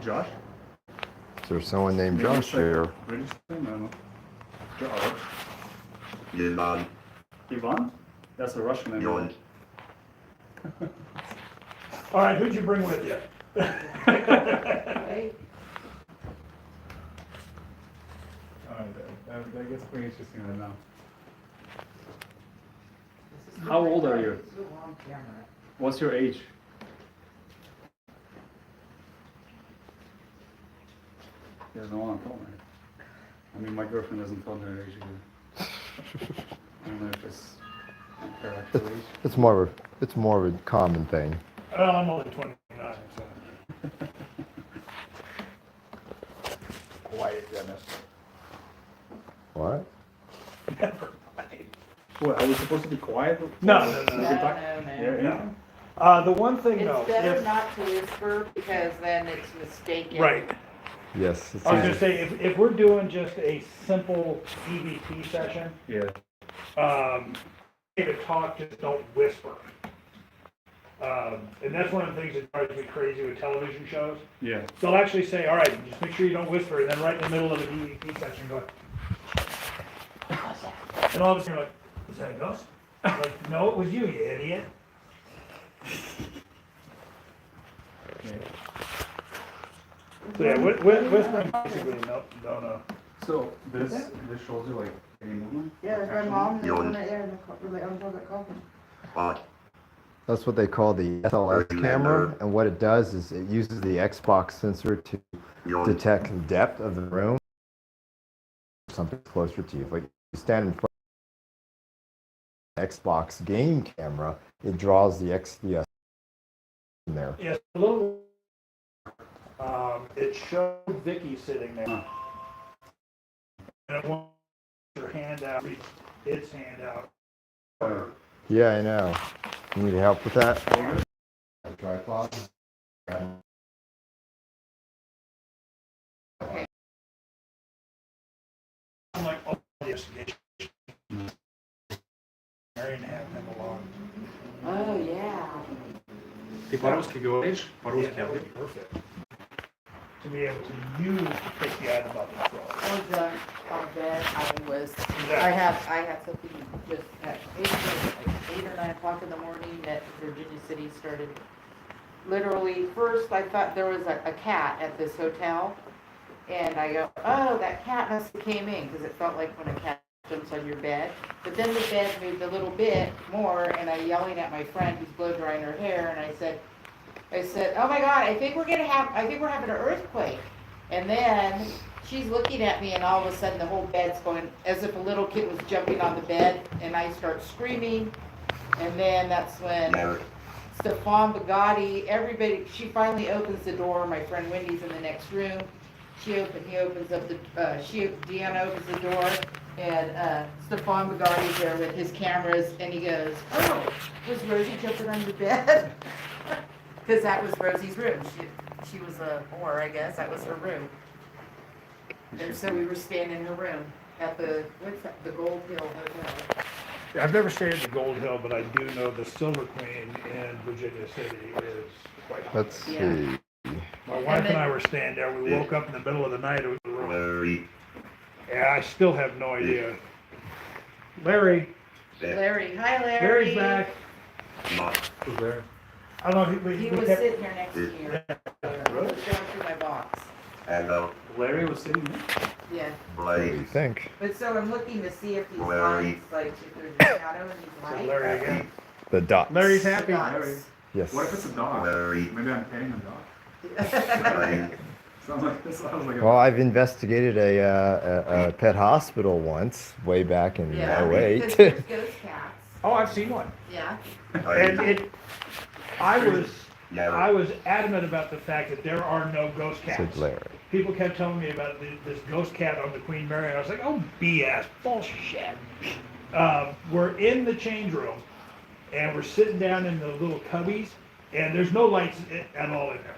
Josh? Is there someone named Josh here? British name? I don't know. George. Ivan. Ivan? That's a Russian name. Yon. All right, who'd you bring with you? Right? That gets pretty interesting right now. How old are you? It's a long camera. What's your age? He doesn't want to tell me. I mean, my girlfriend doesn't tell me her age either. I don't know if it's her actual age. It's more of a common thing. Well, I'm only 29, so. Quiet, Dennis. What? Never mind. What, are we supposed to be quiet? No. Yeah. The one thing though. It's better not to whisper because then it's mistaken. Right. Yes. It's I was gonna easy. say, if we're doing just a simple EVP session, Yeah. if it talk, just don't whisper. And that's one of the things that drives me crazy with television shows. Yeah. They'll actually say, all right, just make sure you don't whisper, and then right in the middle of the EVP section go, and all of a sudden you're like, was that a ghost? I'm like, no, it was you idiot. So yeah, whispering basically, no. So this shows you like any movement? Yeah, there's my mom and the one right there in the on the coffin. But That's what they call the SLS camera, and what it does is it uses the Xbox sensor to Yon. detect the depth of the room. Something closer to you. If like you stand in front of the Xbox game camera, it draws the XDS in there. Yes, a little. It showed Vicky sitting there. And it wants her hand out, reach its hand out. Yeah, I know. You need help with that? Tripod. I'm like, oh, yes, Marion had them along. Oh, yeah. Ty по-русски говоришь? По-русски Yeah, that was perfect. To be able to use to take the item up and throw it. I was on bed. I had something just at 8 or 9 o'clock in the morning that Virginia City started. Literally, first I thought there was a cat at this hotel. And I go, oh, that cat must have came in, because it felt like when a cat jumps on your bed. But then the bed moved a little bit more, and I'm yelling at my friend who's blow drying her hair, and I said, oh my God, I think we're having an earthquake. And then she's looking at me, and all of a sudden the whole bed's going, as if a little kid was jumping on the bed, and I start screaming. And then that's when Stefan Bugatti, everybody, she finally opens the door. My friend Wendy's in the next room. Deanna opens the door, and Stefan Bugatti there with his cameras, and he goes, oh, was Rosie jumping on your bed? Because that was Rosie's room. She was a whore, I guess. That was her room. And so we were staying in her room at the Gold Hill Hotel. I've never stayed at the Gold Hill, but I do know the Silver Queen in Virginia City is quite hot. Let's see. Yeah. My wife and I were staying there. We woke up in the middle of the night. It was room. Larry. Yeah, I still have no idea. Larry. Larry. Hi, Larry. Larry's back. Not. Who's there? I don't know. He was kept, sitting here next to you. Yeah. He was going through my box. Hello. Larry was sitting there? Yeah. What do you Blaze. think? But so I'm looking to see if these Larry. lights, like if there's a shadow in these So lights. Larry again. The dots. Larry's The happy. dots. Larry. Yes. What if it's a dog? Larry. Maybe I'm petting a dog. Blaze. Sounds like a Well, I've investigated a pet hospital once, way back in Yeah, 08. because there's ghost cats. Oh, I've seen one. Yeah. And I was Larry. adamant about the fact that there are no ghost cats. Said Larry. People kept telling me about this ghost cat on the Queen Mary, and I was like, oh, BS, bullshit. We're in the change room, and we're sitting down in the little cubbies, and there's no lights at all in there.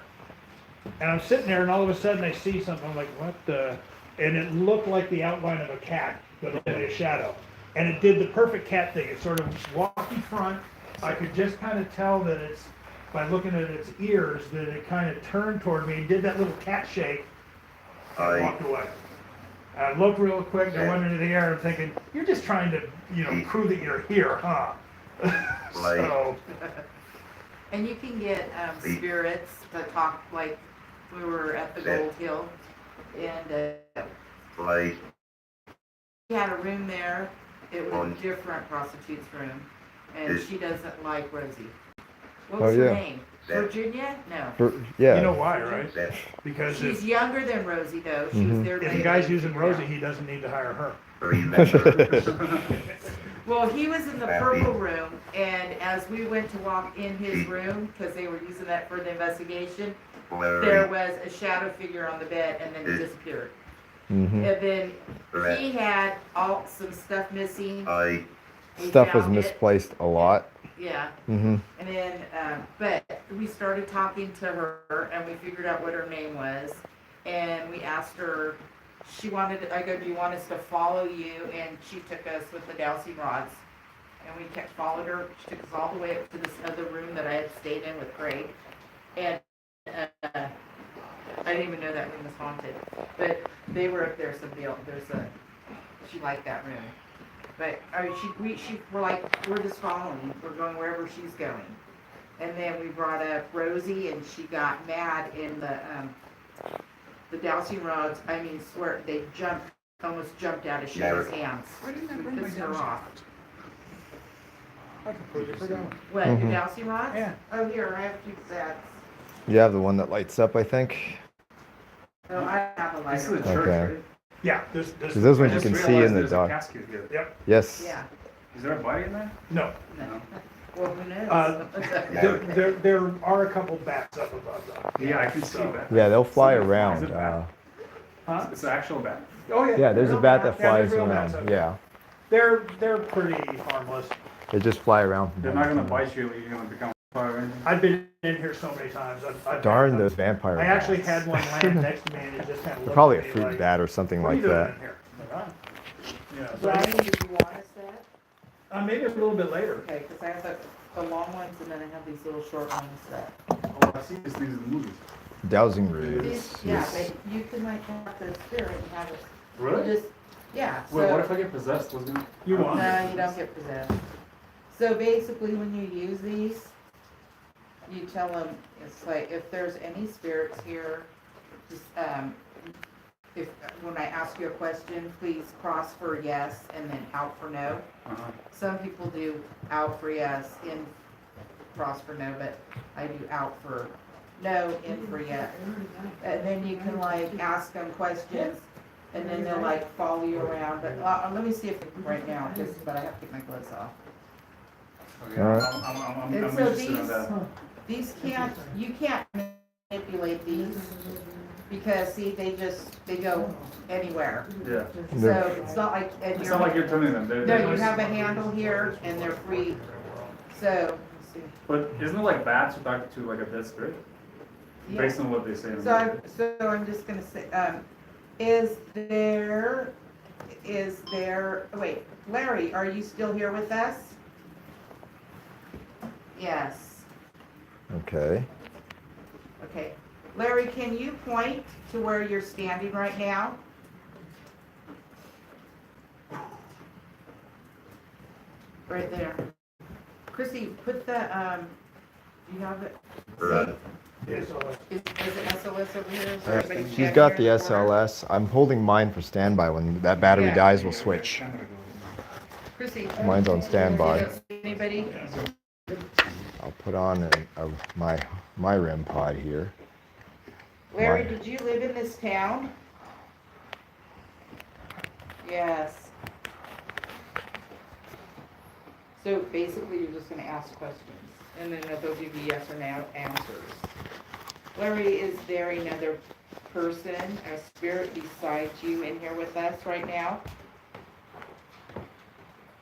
And I'm sitting there, and all of a sudden I see something. I'm like, what the? And it looked like the outline of a cat, but only a shadow. And it did the perfect cat thing. It sort of walked in front. I could just kind of tell that its by looking at its ears that it kind of turned toward me, did that little cat shake, and walked away. I looked real quick, and I went into the air, and thinking, you're just trying to, prove that you're here, huh? So, And you can get spirits to talk, like we were at the Gold Hill, and we had a room there. It was a different prostitute's room, and she doesn't like Rosie. What's her name? Virginia? No. Yeah. you know why, right? Because She's if younger than Rosie, though. She's there. the guy's using Rosie, he doesn't need to hire her. Well, he was in the purple room, and as we went to walk in his room, because they were using that for the investigation, there was a shadow figure on the bed, and then it disappeared. Mm-hmm. And then he had some stuff missing. We Stuff was found it. misplaced a lot. Yeah. Mm-hmm. And then, but we started talking to her, and we figured out what her name was, and we asked her. I go, do you want us to follow you? And she took us with the dowsing rods, and we followed her. She took us all the way up to this other room that I had stayed in with Craig, and I didn't even know that room was haunted. But they were up there. She liked that room. But we're like, we're just following. We're going wherever she's going. And then we brought up Rosie, and she got mad in the dowsing rods. I mean, swear, they almost jumped out of Sheila's hands. We pissed her off. What, your dowsing rods? Yeah. Oh, here, I have 2 sets. You have the one that lights up, I think. Oh, I have a This is a lighter. church, Okay. right? Yeah, Because those I ones you just can see realized in the there's a dark. casket here. Yep. Yes. Yeah. Is there a body in there? No. No. Well, who knows? There are a couple bats up above though. Yeah, I can see that. Yeah, they'll fly Is it around. a bat? Huh? It's an actual bat. Oh Yeah, there's a real bat bats. that Yeah, flies there's real around. bats up Yeah, there. They're pretty harmless. they just fly around. from They're time not to gonna time. bite you. You're gonna become fire or anything. I've been in here so many times. Darn those vampire I actually bats. had one land next to me, and it just kind of They're probably a looked at fruit me like, bat or something "What are like you doing that. in here?" I'm like, "Ah." So Brian, did you want us that? maybe a little bit later. Okay, because I have the long ones, and then I have these little short ones that. Oh, I see these things in the movies. Dowsing roots. Yeah, Yes. but you can like have the spirit and have it. Really? Just, yeah. Wait, so- what if I get possessed? What's gonna? You won't. No, you don't get possessed. So basically, when you use these, you tell them, it's like, if there's any spirits here, just, when I ask you a question, please cross for yes and then out for no. Uh-huh. Some people do out for yes, in cross for no, but I do out for no, in for yes. And then you can like ask them questions, and then they'll like follow you around. But let me see if right now, but I have to take my gloves off. Okay, All right. I'm And so interested in that. these you can't manipulate these because see, they go anywhere. Yeah. So it's not like, and It's not like you're turning them. They're no, you nice. have a handle here and they're free. So, let's see. But isn't it like bats who talk to like a dead spirit? Yeah. Based on what they say in the So movie. I'm just gonna say, is there, wait, Larry, are you still here with us? Yes. Okay. Okay. Larry, can you point to where you're standing right now? Right there. Chrissy, put the, do you have it? Is it SOS over here? Is there anybody She's standing got the here for her? SLS. I'm holding mine for standby. When that battery Yeah. dies, we'll switch. Chrissy. Mine's on standby. Anybody? I'll put on my REM pod here. Larry, Why? did you live in this town? Yes. So basically, you're just gonna ask questions, and then they'll give you yes or no answers. Larry, is there another person, a spirit besides you in here with us right now?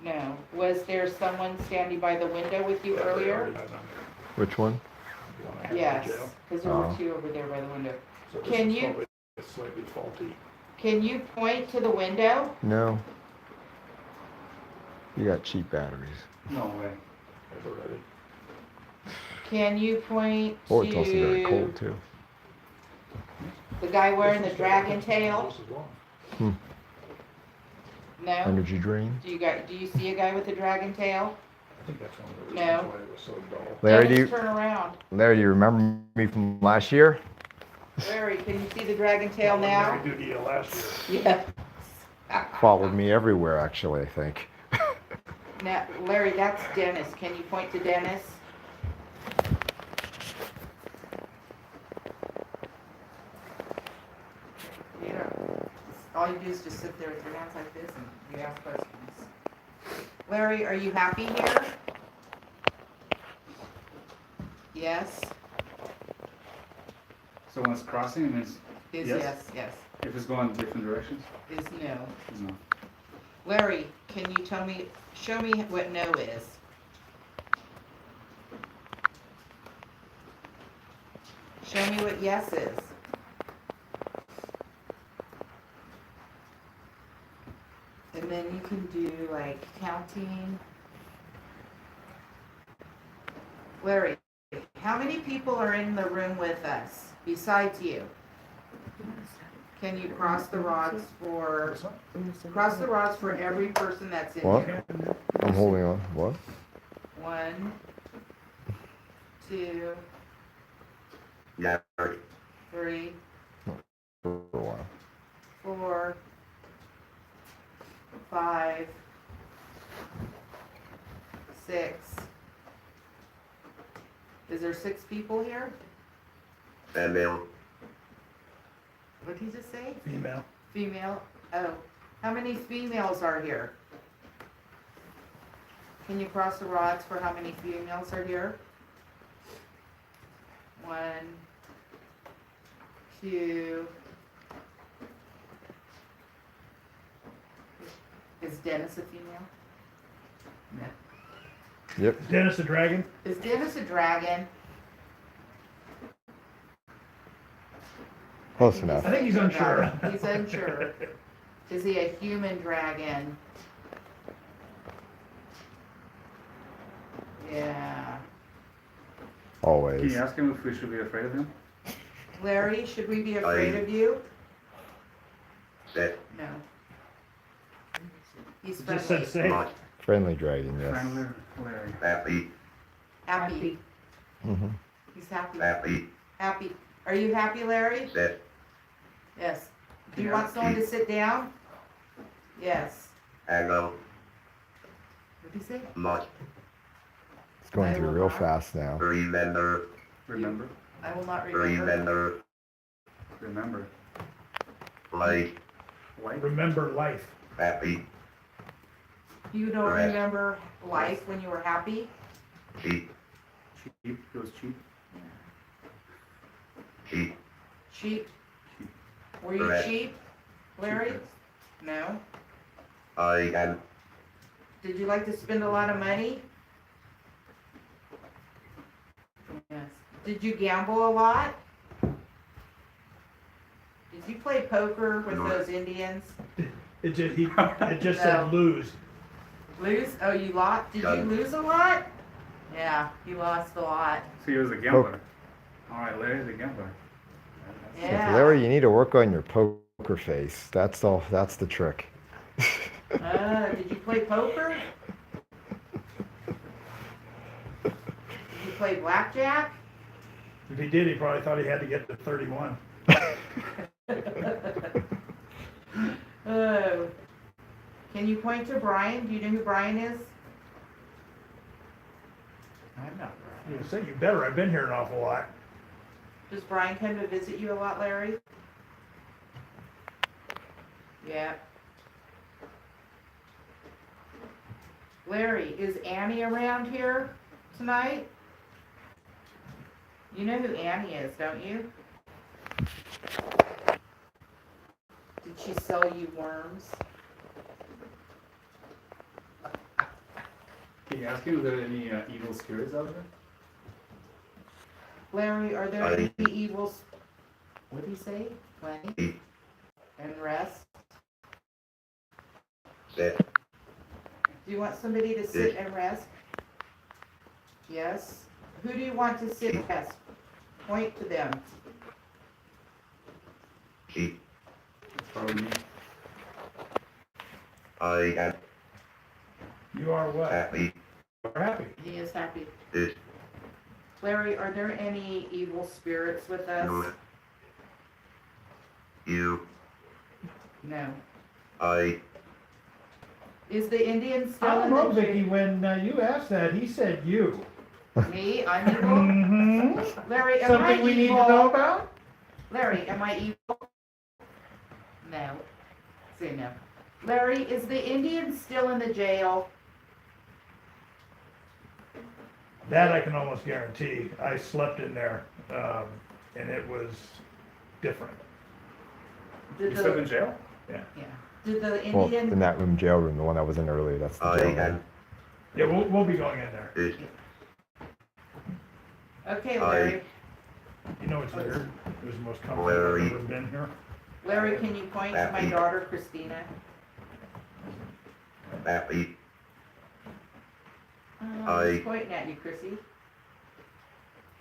No. Was there someone standing by the window with you earlier? Which one? Yes, because there were Oh. 2 over there by the window. So this Can is you- probably slightly faulty. Can you point to the window? No. You got cheap batteries. No way. I've already. Can you point Oh, it's also very to cold too. the guy wearing the dragon tail? No? Energy drain. Do you see a guy with a dragon tail? I think that's one of the No. reasons why it was so dull. Larry, Dennis, turn around. Larry, do you remember me from last year? Larry, can you see the dragon tail now? Very duty last year. Yeah. Followed me everywhere, actually, I think. Now, Larry, that's Dennis. Can you point to Dennis? Yeah. All you do is just sit there with your hands like this and you ask questions. Larry, are you happy here? Yes. So when it's crossing, it means Is Yes. yes, yes. if it's going different directions, Is no. it's no. Larry, can you show me what no is? Show me what yes is. And then you can do like counting. Larry, how many people are in the room with us besides you? Can you cross the rods for every person that's in What? here? I'm holding on. What? 1, 2, Larry. 3, For a while. 4, 5, 6. Is there 6 people here? Female. What did he just say? Female. Female? Oh, how many females are here? Can you cross the rods for how many females are here? 1, 2. Is Dennis a female? No. Yep. Dennis the Dragon? Is Dennis a dragon? Close enough. I think he's unsure. He's unsure. Is he a human dragon? Yeah. Can Always. you ask him if we should be afraid of him? Larry, should we be afraid of you? That. No. He's Just said friendly. say. Not. Friendly dragon, yes. Friendly Larry. Happy. Happy. Mm-hmm. He's happy. Happy. Happy. Are you happy, Larry? That. Yes. Do you Yeah. want someone to sit down? Yes. Hello. What did he say? Not. It's going I through will real not. fast now. Remember. Remember? I will not remember. Remember. Remember. Like. White? Remember life. Happy. You don't Correct. remember life when you were happy? Cheap. Cheap? It was cheap? Cheap. Cheap? Were you Correct. cheap, Larry? Cheap, No. I am. Did you like to spend a lot of money? Yes. Did you gamble a lot? Did you play poker with No. those Indians? It just No. said lose. Lose? Oh, you lost? Did you Done. lose a lot? Yeah, he lost a lot. So he was a gambler. Alright, Larry's a gambler. Yeah. Larry, you need to work on your poker face. That's all. That's the trick. Did you play poker? Did you play blackjack? If he did, he probably thought he had to get to 31. Oh. Can you point to Brian? Do you know who Brian is? I'm not Brian. You say you better. I've been here an awful lot. Does Brian come to visit you a lot, Larry? Yeah. Larry, is Annie around here tonight? You know who Annie is, don't you? Did she sell you worms? Can you ask him if there are any evil spirits out there? Larry, are there Aye. any evils? What did he say? Plenty? And rest? That. Do you want somebody to sit and rest? Yes? who do you want to sit as? Point to them. Keep. It's probably me. I am You are what? happy. We're happy. He is happy. It Larry, are there any evil spirits with us? no. You. No. I. Is the Indian I still don't in know, the Vicky, when you asked that, he said you. Me? I'm evil? Mm-hmm. Larry, am I Something we need to evil? know about? Larry, am I evil? No. Say no. Larry, is the Indian still in the jail? That I can almost guarantee. I slept in there, and it was different. Did You the, still in jail? yeah. Did the Well, Indian? in that room, jail room, the one I was in earlier, that's the I jail room. am. Yeah, we'll be going in there. It Okay, Larry. You know what's weird? It was the most comfortable I've ever been here. Larry, can you point to my daughter, Christina? happy. She's pointing at you, Chrissy.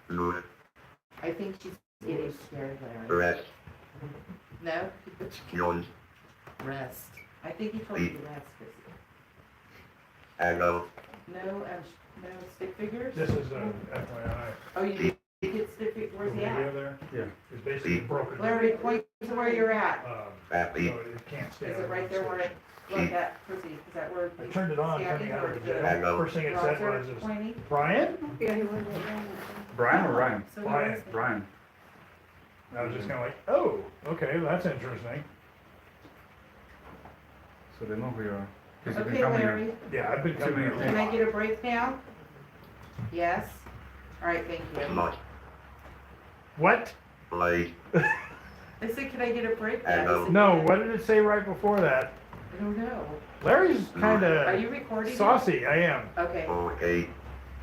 Good. I think she's getting scared, Larry. Rest. No? Yawn. Rest. I think he told you to rest, Chrissy. Hello. No, no stick figures? This is a FYI. Oh, you did get stick figures? Where's he Video at? there Yeah. is basically broken. Larry, point to where you're at. Happy. So it can't stay Is on it right one there where station. it, like that, Chrissy, is that where? I turned it on Standing coming out of the or jail. Hello. First thing it said Roger was, pointing? Brian? Brian or Ryan? So who Brian. is it? Brian. And I was just kind of like, oh, okay, well, that's interesting. So they know who you are. 'Cause you've been Okay, coming here. Larry, Yeah, I've been Too coming many here. can I get a break now? Yes? All right, thank you. My. What? Play. I said, can I get a break now? Hello. He said, No, "Yeah." what did it say right before that? I don't know. Larry's kind Are of you recording? it? saucy, I am. Okay, Okay.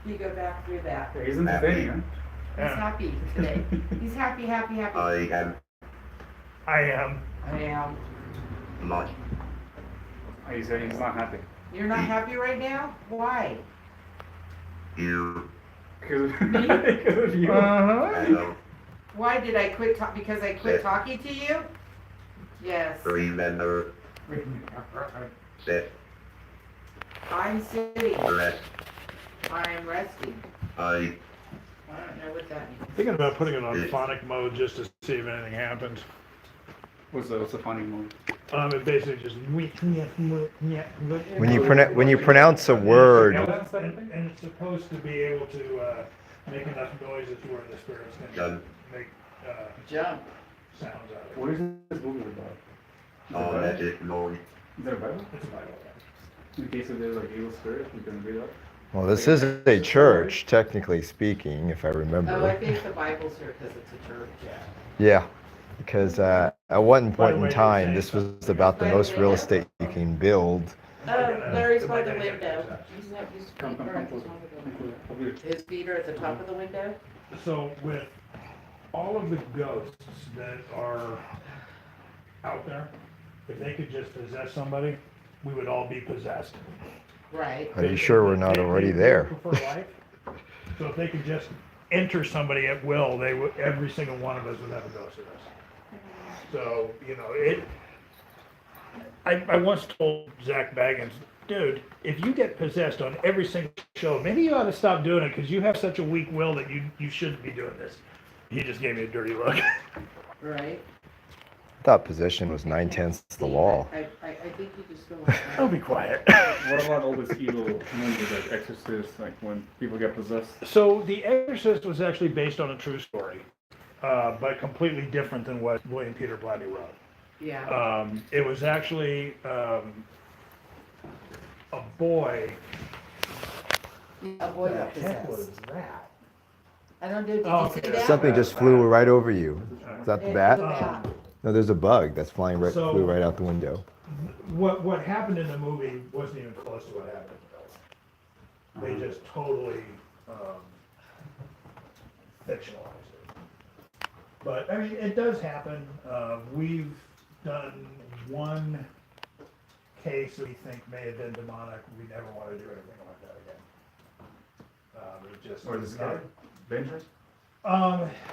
you go back through that. Yeah, he's entertaining, huh? He's Yeah, happy today. He's happy, happy, happy. I am. I am. I am. My. He's saying he's not happy. You're not happy right now? Why? You. Because of you. Uh-huh. Hello. Why did I quit because I quit talking to you? Yes. Remember. Sit. I'm sitting. Rest. I'm resting. I. I don't know what that means. Thinking about putting it on phonic mode just to see if anything happens. What's the funny mode? It basically just When you pronounce a word, and it's supposed to be able to make enough noise that where the spirits can Done. make Jump. sounds out of it. What is this movie about? Oh, that is noise. Is that a Bible? It's a Bible. In case if there's like evil spirit, you can read that. well, this is a church, technically speaking, if I Oh, I remember. think the Bible's here because it's a church. Yeah, because at one By the point way, in time, you're this saying was about the most real estate you can build. Oh, Larry's by the window. He's not, his Come feet are at the closer. top of Come the window. closer. Over here. His feet are at the top of the window? So with all of the ghosts that are out there, if they could just possess somebody, we would all be possessed. Right. Are you sure we're not already there? Prefer life. So if they could just enter somebody at will, they would, every single one of us would have a ghost in us. So, you know, I once told Zach Baggins, dude, if you get possessed on every single show, maybe you ought to stop doing it because you have such a weak will that you shouldn't be doing this. He just gave me a dirty look. Right. I thought possession was 9/10 the law. I think you just go like I'll that. be quiet. What about all this evil movies like Exorcist, like when people get possessed? So The Exorcist was actually based on a true story, but completely different than what William Peter Blatty wrote. Yeah. It was actually a boy. A boy What got the heck was possessed. that? I don't know, did Oh, you see okay. that? Something just flew right over you. Is that the bat? Yeah. No, there's a bug that's flying right, So- flew right out the window. What happened in the movie wasn't even close to what happened in the film. They just totally fictionalized it. But I mean, it does happen. We've done one case that we think may have been demonic. We never want to do anything like that again. It just Or is it not, scary? dangerous?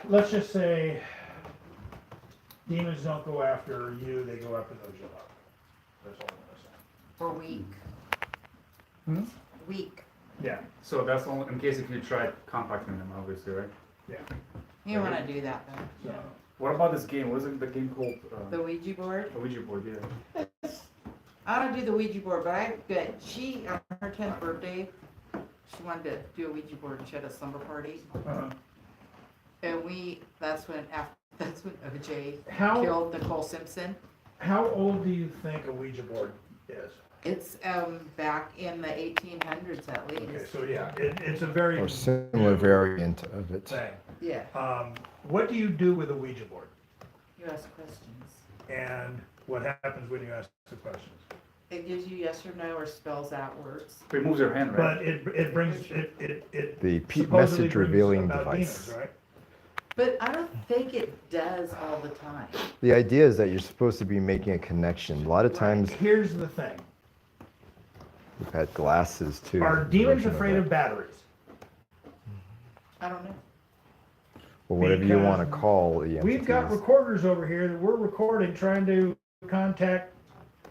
Let's just say demons don't go after you, they go after those you love. That's all I'm Or weak. Hmm? Weak. gonna say. So that's only in case if you try contacting them, obviously, right? Yeah, You wanna do that though. so, What about this game? What is it, the game called? The Ouija board? The Ouija board, yeah. I don't do the Ouija board, but she, on her 10th birthday, she wanted to do a Ouija board and she had a slumber party. uh, And that's when OJ How- killed Nicole Simpson. how old do you think a Ouija board is? It's, back in the 1800s at Okay, least. so yeah, it's a very Or similar variant of it. thing. Yeah, What do you do with a Ouija board? you ask questions. And what happens when you ask the questions? It gives you yes or no or spells out words. Removes your hand, right? But it brings, it The supposedly message brings revealing about device. demons, right? But I don't think it does all the time. The idea is that you're supposed to be making a connection. A lot of times, Here's the thing. we've had glasses too. Are demons version afraid that. of batteries? I don't know. Or whatever you want to because call the We've got entities. recorders over here that we're recording trying to contact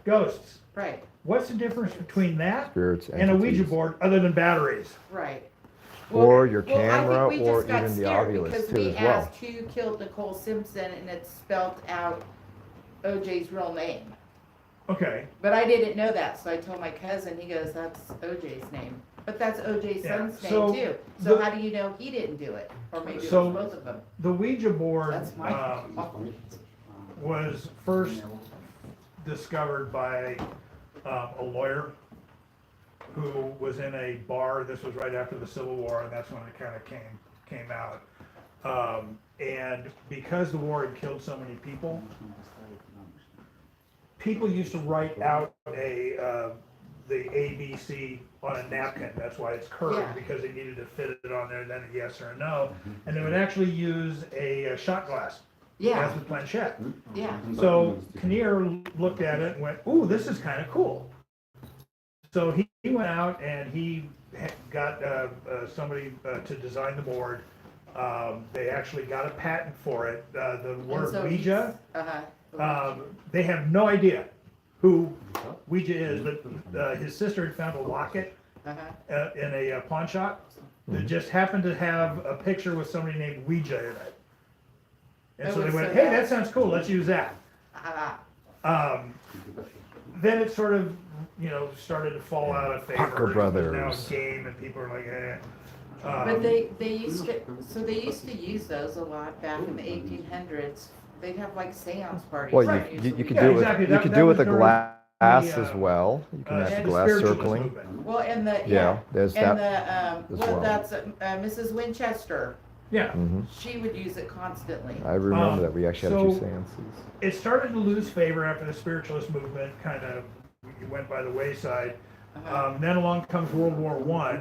ghosts. Right, What's the difference between that Spirits, and a Ouija entities. board other than batteries? right. Or your I think camera, we or just got even the scared Oculus because too we as well. asked who killed Nicole Simpson and it spelled out OJ's real name. Okay, But I didn't know that, so I told my cousin, he goes, that's OJ's name. But that's OJ's Yeah, son's so name too. So the- how do you know he didn't do it? Or maybe it So- was both of them. the Ouija board That's my fault. was first discovered by a lawyer who was in a bar. This was right after the Civil War, and that's when it kind of came out. And because the war had killed so many people, people used to write out the ABC on a napkin. That's why it's curved, Yeah. because they needed to fit it on there, then a yes or a no. And they would actually use a shot glass Yeah, as the planchette. yeah. So Kinnear looked at it and went, "Ooh, this is kind of cool." So he went out and he got somebody to design the board. They actually got a patent for it. The And word so Ouija, Uh-huh. they have no idea who Ouija is, but his sister had found a locket Uh-huh. in a pawn shop that just happened to have a picture with somebody named Ouija in it. And Oh, so they and went, so "Hey, that- that sounds cool, let's use that." Uh-huh. Then it sort of, started to fall out of favor. Parker It was now a Brothers. game and people are like, eh. But they used to use those a lot back in the 1800s. They'd have like seance parties. Well, Right. you could Yeah, do it. exactly. You That- could that do it was with a during glass the, as well. You can have and the the glass spiritualist circling. movement. Well, and the, Yeah, there's and that. the, as well, well. that's Mrs. Winchester. Yeah, Hmm. She would use it constantly. I remember Um, that we actually had a few so- seances. it started to lose favor after the spiritualist movement kind of went by the wayside. Uh-huh. Then along comes World War I,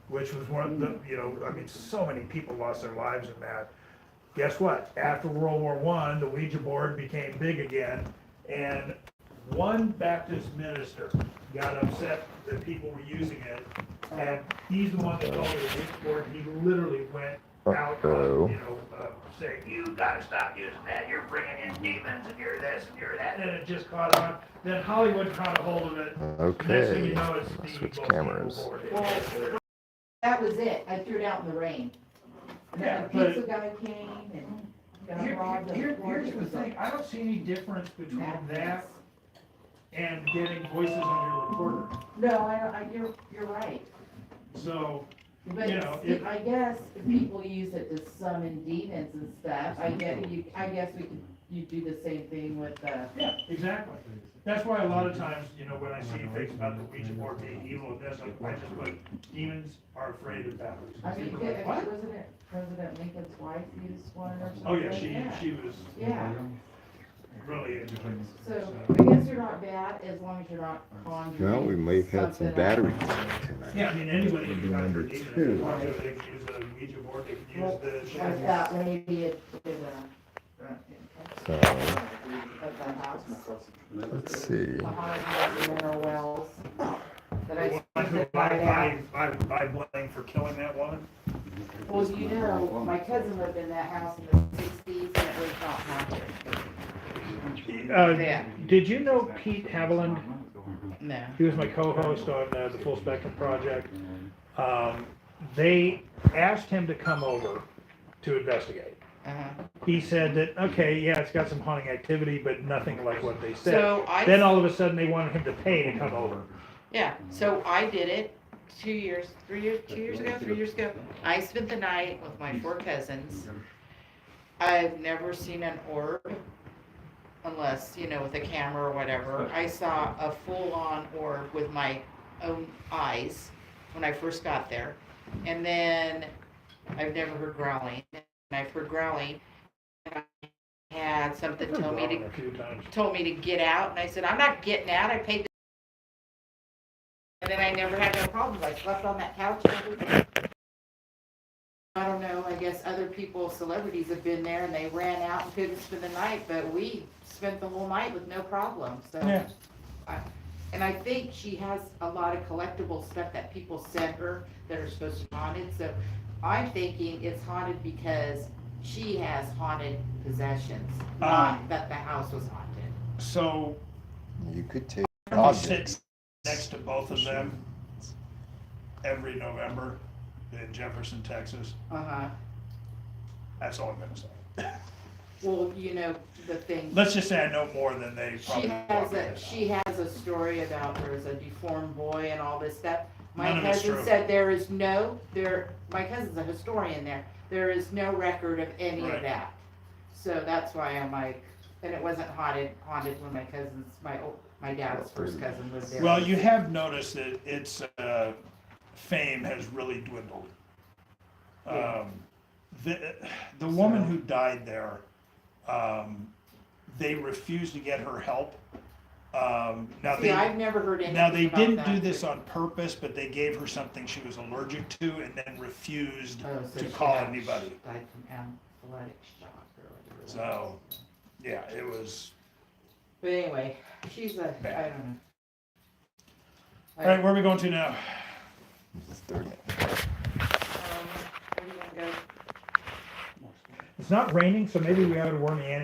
which was one of the, so many people lost their lives in that. Guess what? After World War I, the Ouija board became big again, and one Baptist minister got upset that people were using it, and he's the one that called it a Ouija board. He literally went out, Uh-oh. saying, "You gotta stop using that. You're bringing in demons, and you're this, and you're that." And it just caught on. Then Hollywood caught a hold of it. Next thing Okay, you know, it's the switch most cameras. evil board. Well, that was it. I threw it out in the rain. And Yeah, then the but- pizza guy came and got robbed. Here's the thing, I don't see any difference between that and getting voices on your recorder. No, you're right. So, But You know, if- I guess if people use it to summon demons and stuff, I guess you do the same thing with yeah, exactly. That's why a lot of times, when I see things about the Ouija board being evil and this, I just put, demons are afraid of batteries. I mean, People are like, what? wasn't it President Lincoln's wife used one or something? Oh, yeah, she was Yeah, really into it. so I guess you're not bad as long as you're not conjuring. Well, we may have had some something up. battery tonight. Yeah, I mean, anybody can use Number demons. If two. they want to, they can use a Ouija board, they can Well, use the. I thought maybe it did, So at the house. let's see. The Hollywood mineral wells that I The one who spent right out. I blame for killing that woman. Well, you know, my cousin lived in that house in the sixties and it was not haunted. Yeah. Did you know Pete Haviland? No. He was my co-host on the Full Spectrum Project. They asked him to come over to investigate. Uh-huh. He said that, okay, yeah, it's got some haunting activity, but nothing like what they said. So Then all of a sudden they wanted him to pay to come over. Yeah, so I did it 2 years, 3 years, 2 years ago, 3 years ago. I spent the night with my 4 cousins. I've never seen an orb unless, you know, with a camera or whatever. I saw a full-on orb with my own eyes when I first got there. And then I've never heard growling. And I've heard growling. And I had something I've heard told me growling a few times. to get out. And I said, I'm not getting out. I paid. And then I never had no problems. I slept on that couch and everything. I don't know, I guess other people, celebrities have been there and they ran out and couldn't spend the night, but we spent the whole night with no problem, so. Yeah. And I think she has a lot of collectible stuff that people sent her that are supposed to be haunted, so I'm thinking it's haunted because she has haunted possessions, not that the house was haunted. So You could take I objects. sit next to both of them every November in Jefferson, Texas. Uh-huh. That's all I'm gonna say. Well, you know, the thing. Let's just say I know more than they She probably. she has a story about there's a deformed boy and all this stuff. My None of it's cousin true. said my cousin's a historian there. There is no record of any Right. of that. So that's why I'm like, and it wasn't haunted when my dad's first cousin lived there. Well, you have noticed that its fame has really dwindled. Yeah. The woman who died there, they refused to get her help. Now See, I've never heard anything Now, they about didn't that. do this on purpose, but they gave her something she was allergic to and then refused Oh, so to she call died anybody. from anaphylactic shock or whatever. So, yeah, it was. But anyway, she's I don't know. All right, where are we going to now? It's 30. Where do you wanna go? It's not raining, so maybe we ought to warn Annie